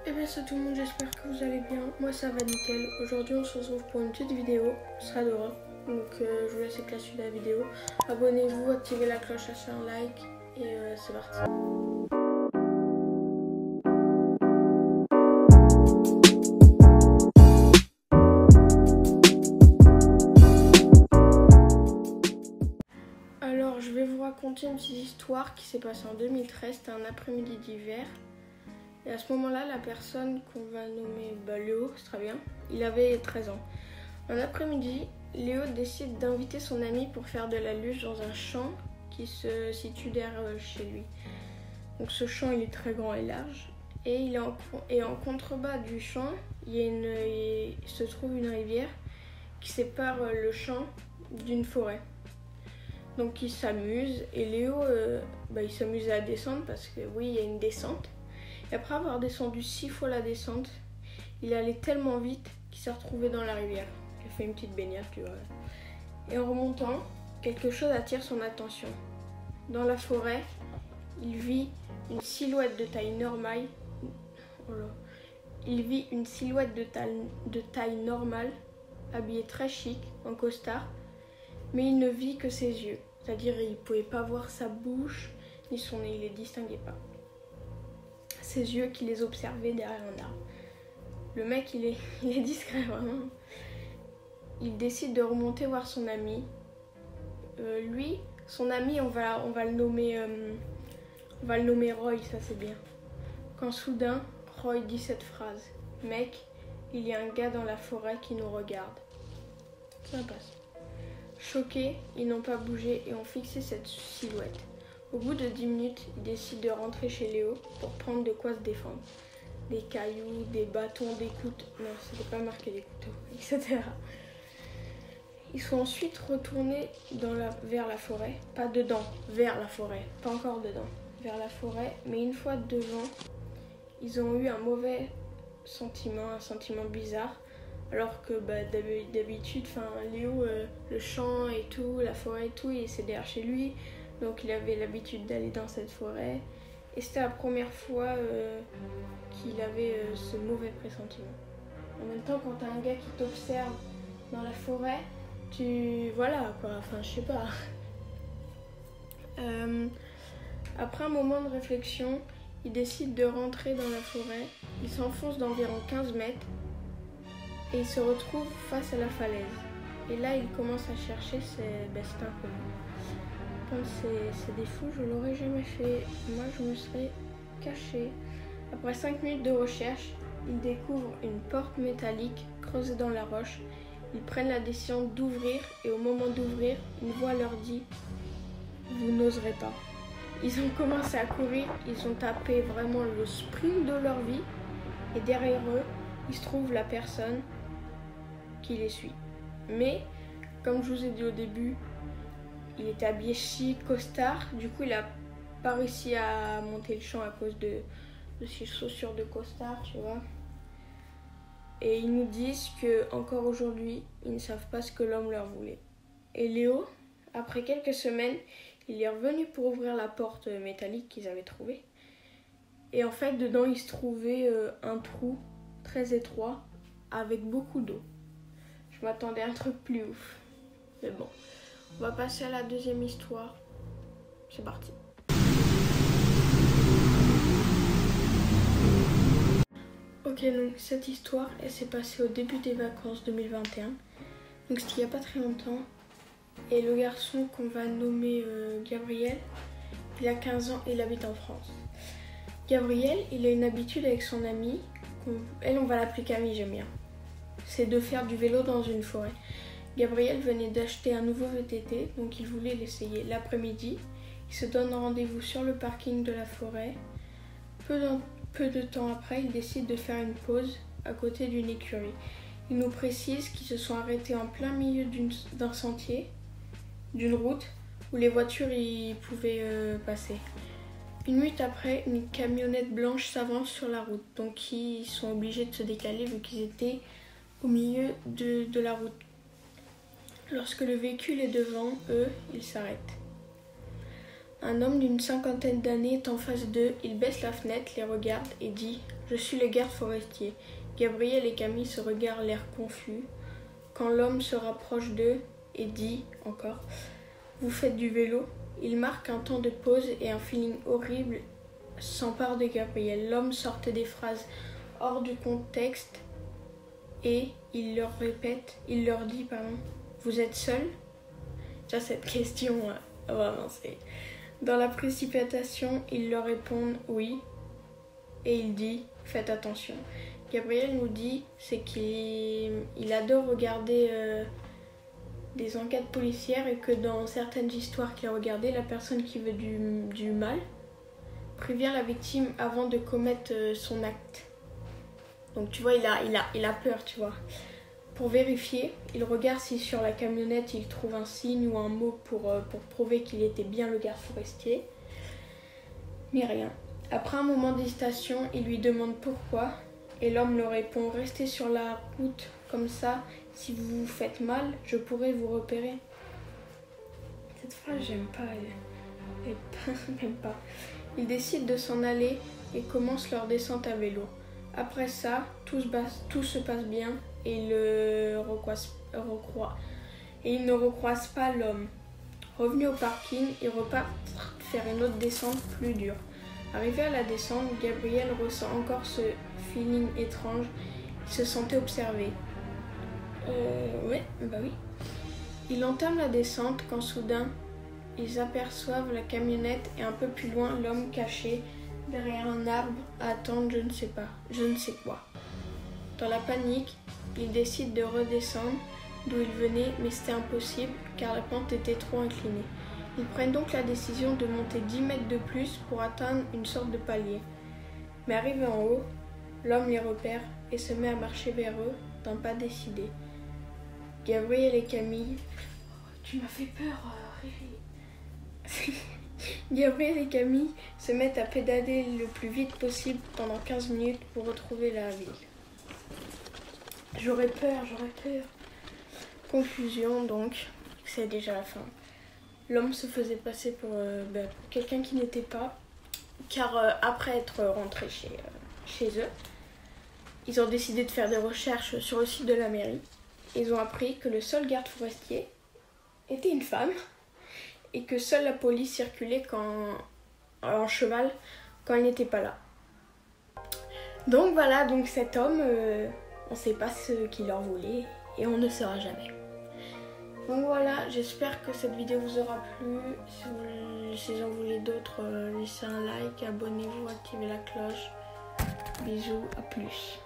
Eh bien c'est tout le monde, j'espère que vous allez bien. Moi ça va nickel. Aujourd'hui on se retrouve pour une petite vidéo, ce sera dehors. Donc je vous laisse avec la suite de la vidéo. Abonnez-vous, activez la cloche, lâchez un like et c'est parti. Alors je vais vous raconter une petite histoire qui s'est passée en 2013, c'était un après-midi d'hiver. Et à ce moment-là, la personne qu'on va nommer Léo, c'est très bien, il avait 13 ans. Un après-midi, Léo décide d'inviter son ami pour faire de la luge dans un champ qui se situe derrière chez lui. Donc ce champ, il est très grand et large. Et en contrebas du champ, il se trouve une rivière qui sépare le champ d'une forêt. Donc il s'amuse et Léo, il s'amuse à descendre parce que oui, il y a une descente. Et après avoir descendu 6 fois la descente, il allait tellement vite qu'il s'est retrouvé dans la rivière. Il a fait une petite baignade, tu vois. Et en remontant, quelque chose attire son attention. Dans la forêt, il vit une silhouette de taille normale. de taille normale, habillé très chic, en costard, mais il ne vit que ses yeux. C'est-à-dire il ne pouvait pas voir sa bouche, ni son nez, il ne les distinguait pas. Ses yeux qui les observaient derrière un arbre. Le mec, il est discret, vraiment. Il décide de remonter voir son ami. Son ami, on va le nommer Roy, ça c'est bien. Quand soudain, Roy dit cette phrase. Mec, il y a un gars dans la forêt qui nous regarde. Ça passe. Choqués, ils n'ont pas bougé et ont fixé cette silhouette. Au bout de 10 minutes, ils décident de rentrer chez Léo pour prendre de quoi se défendre. Des cailloux, des bâtons, des couteaux. Non, c'était pas marqué des couteaux, etc. Ils sont ensuite retournés vers la forêt. Pas dedans, vers la forêt. Pas encore dedans, vers la forêt. Mais une fois devant, ils ont eu un mauvais sentiment, un sentiment bizarre. Alors que d'habitude, Léo, le champ et tout, la forêt et tout, c'est derrière chez lui. Donc il avait l'habitude d'aller dans cette forêt. Et c'était la première fois qu'il avait ce mauvais pressentiment. En même temps, quand t'as un gars qui t'observe dans la forêt, voilà quoi, je sais pas. Après un moment de réflexion, il décide de rentrer dans la forêt. Il s'enfonce d'environ 15 mètres et il se retrouve face à la falaise. Et là, il commence à chercher ses bestes inconnus. Comme c'est des fous, je l'aurais jamais fait. Moi, je me serais cachée. Après 5 minutes de recherche, ils découvrent une porte métallique creusée dans la roche. Ils prennent la décision d'ouvrir et au moment d'ouvrir, une voix leur dit « Vous n'oserez pas ». Ils ont commencé à courir, ils ont tapé vraiment le sprint de leur vie et derrière eux, il se trouve la personne qui les suit. Mais, comme je vous ai dit au début, il était habillé chic, costard, du coup il n'a pas réussi à monter le champ à cause de ses chaussures de costard, tu vois. Et ils nous disent que encore aujourd'hui, ils ne savent pas ce que l'homme leur voulait. Et Léo, après quelques semaines, il est revenu pour ouvrir la porte métallique qu'ils avaient trouvée. Et en fait, dedans, il se trouvait un trou très étroit avec beaucoup d'eau. Je m'attendais à un truc plus ouf. Mais bon, on va passer à la deuxième histoire. C'est parti. Ok, donc cette histoire, elle s'est passée au début des vacances 2021. Donc c'était il n'y a pas très longtemps. Et le garçon qu'on va nommer Gabriel, il a 15 ans et il habite en France. Gabriel, il a une habitude avec son amie, on va l'appeler Camille, j'aime bien. C'est de faire du vélo dans une forêt. Gabriel venait d'acheter un nouveau VTT, donc il voulait l'essayer l'après-midi. Il se donne rendez-vous sur le parking de la forêt. Peu de temps après, il décide de faire une pause à côté d'une écurie. Il nous précise qu'ils se sont arrêtés en plein milieu d'un sentier, d'une route, où les voitures y pouvaient passer. Une minute après, une camionnette blanche s'avance sur la route, donc ils sont obligés de se décaler vu qu'ils étaient au milieu de la route. Lorsque le véhicule est devant eux, ils s'arrêtent. Un homme d'une 50aine d'années est en face d'eux, il baisse la fenêtre, les regarde et dit « Je suis le garde forestier. Gabriel et Camille se regardent l'air confus. Quand l'homme se rapproche d'eux et dit encore « Vous faites du vélo ?» Il marque un temps de pause et un feeling horrible s'empare de Gabriel. L'homme sortait des phrases hors du contexte et il leur dit « Vous êtes seul ?» Déjà cette question, vraiment c'est... Dans la précipitation, ils leur répondent « Oui » et il dit « Faites attention ». Gabriel nous dit c'est qu'il adore regarder des enquêtes policières et que dans certaines histoires qu'il a regardées, la personne qui veut du mal prévient la victime avant de commettre son acte. Donc tu vois, il a peur, tu vois. Pour vérifier, il regarde si sur la camionnette il trouve un signe ou un mot pour prouver qu'il était bien le garde forestier. Mais rien. Après un moment d'hésitation, il lui demande pourquoi et l'homme leur répond « Restez sur la route, comme ça, si vous vous faites mal, je pourrai vous repérer. » Cette phrase, j'aime pas, j'aime pas. Ils décident de s'en aller et commencent leur descente à vélo. Après ça, tout se passe bien et ils ne recroisent pas l'homme. Revenus au parking, ils repartent faire une autre descente plus dure. Arrivé à la descente, Gabriel ressent encore ce feeling étrange. Il se sentait observé. Oui. Il entame la descente quand soudain, ils aperçoivent la camionnette et un peu plus loin l'homme caché derrière un arbre à attendre je ne sais quoi. Dans la panique, ils décident de redescendre d'où ils venaient, mais c'était impossible car la pente était trop inclinée. Ils prennent donc la décision de monter 10 mètres de plus pour atteindre une sorte de palier. Mais arrivé en haut, l'homme les repère et se met à marcher vers eux d'un pas décidé. Gabriel et Camille... Tu m'as fait peur, Riri. Gabriel et Camille se mettent à pédaler le plus vite possible pendant 15 minutes pour retrouver la ville. J'aurais peur. Conclusion donc, c'est déjà la fin. L'homme se faisait passer pour quelqu'un qui n'était pas, car après être rentré chez eux, ils ont décidé de faire des recherches sur le site de la mairie. Ils ont appris que le seul garde forestier était une femme et que seule la police circulait en cheval quand il n'était pas là. Donc voilà, donc cet homme, on ne sait pas ce qu'il leur voulait et on ne saura jamais. Donc voilà, j'espère que cette vidéo vous aura plu. Si vous en voulez d'autres, laissez un like, abonnez-vous, activez la cloche. Bisous, à plus.